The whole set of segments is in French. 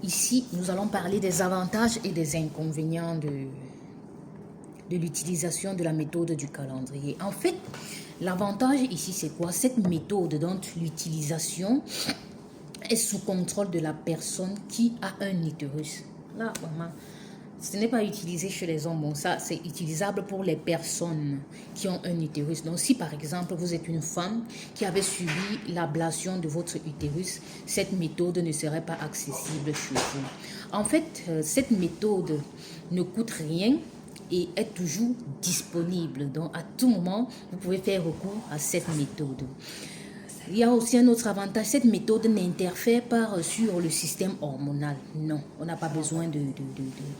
Ici, nous allons parler des avantages et des inconvénients de l'utilisation de la méthode du calendrier. En fait, l'avantage ici, c'est quoi? Cette méthode, dont l'utilisation est sous contrôle de la personne qui a un utérus. Là, vraiment, ce n'est pas utilisé chez les hommes. Bon, ça, c'est utilisable pour les personnes qui ont un utérus. Donc, si par exemple, vous êtes une femme qui avait subi l'ablation de votre utérus, cette méthode ne serait pas accessible chez vous. En fait, cette méthode ne coûte rien et est toujours disponible. Donc, à tout moment, vous pouvez faire recours à cette méthode. Il y a aussi un autre avantage, cette méthode n'interfère pas sur le système hormonal. Non, on n'a pas besoin de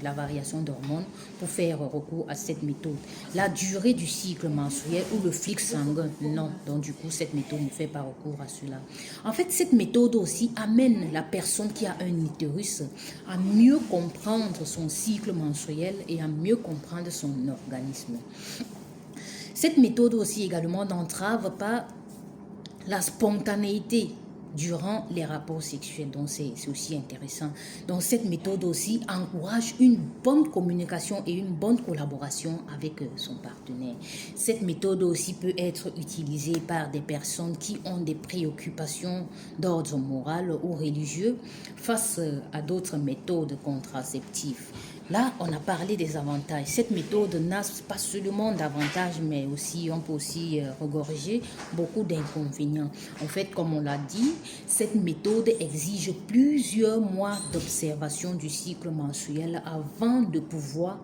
la variation d'hormones pour faire recours à cette méthode. La durée du cycle menstruel ou le flux sanguin, non. Donc du coup, cette méthode ne fait pas recours à cela. En fait, cette méthode aussi amène la personne qui a un utérus à mieux comprendre son cycle menstruel et à mieux comprendre son organisme. Cette méthode aussi également n'entrave pas la spontanéité durant les rapports sexuels. Donc c'est aussi intéressant. Donc cette méthode aussi encourage une bonne communication et une bonne collaboration avec son partenaire. Cette méthode aussi peut être utilisée par des personnes qui ont des préoccupations d'ordre moral ou religieux face à d'autres méthodes contraceptives. Là, on a parlé des avantages. Cette méthode n'a pas seulement d'avantages, mais aussi, on peut aussi regorger beaucoup d'inconvénients. En fait, comme on l'a dit, cette méthode exige plusieurs mois d'observation du cycle menstruel avant de pouvoir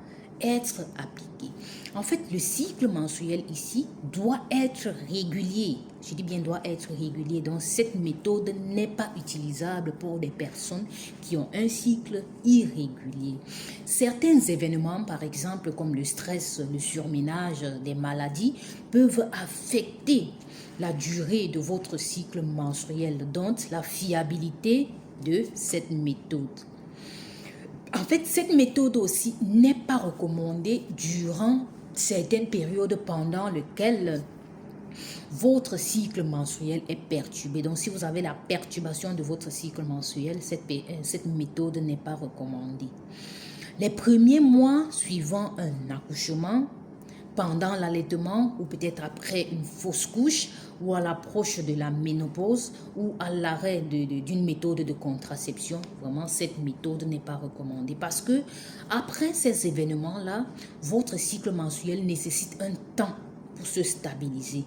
être appliqué. En fait, le cycle menstruel ici doit être régulier. Je dis bien doit être régulier. Donc, cette méthode n'est pas utilisable pour des personnes qui ont un cycle irrégulier. Certains événements, par exemple, comme le stress, le surménage, des maladies, peuvent affecter la durée de votre cycle menstruel, donc la fiabilité de cette méthode. En fait, cette méthode aussi n'est pas recommandée durant certaines périodes pendant lesquelles votre cycle menstruel est perturbé. Donc, si vous avez la perturbation de votre cycle menstruel, cette méthode n'est pas recommandée. Les premiers mois suivant un accouchement, pendant l'allaitement ou peut-être après une fausse couche ou à l'approche de la ménopause ou à l'arrêt d'une méthode de contraception, vraiment cette méthode n'est pas recommandée parce que après ces événements-là, votre cycle menstruel nécessite un temps pour se stabiliser.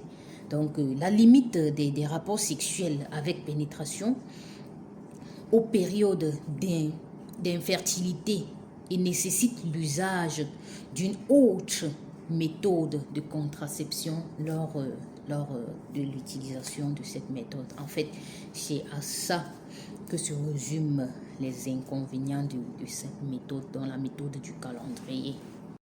Donc la limite des rapports sexuels avec pénétration aux périodes d'infertilité et nécessite l'usage d'une autre méthode de contraception lors de l'utilisation de cette méthode. En fait, c'est à ça que se résument les inconvénients de cette méthode dans la méthode du calendrier.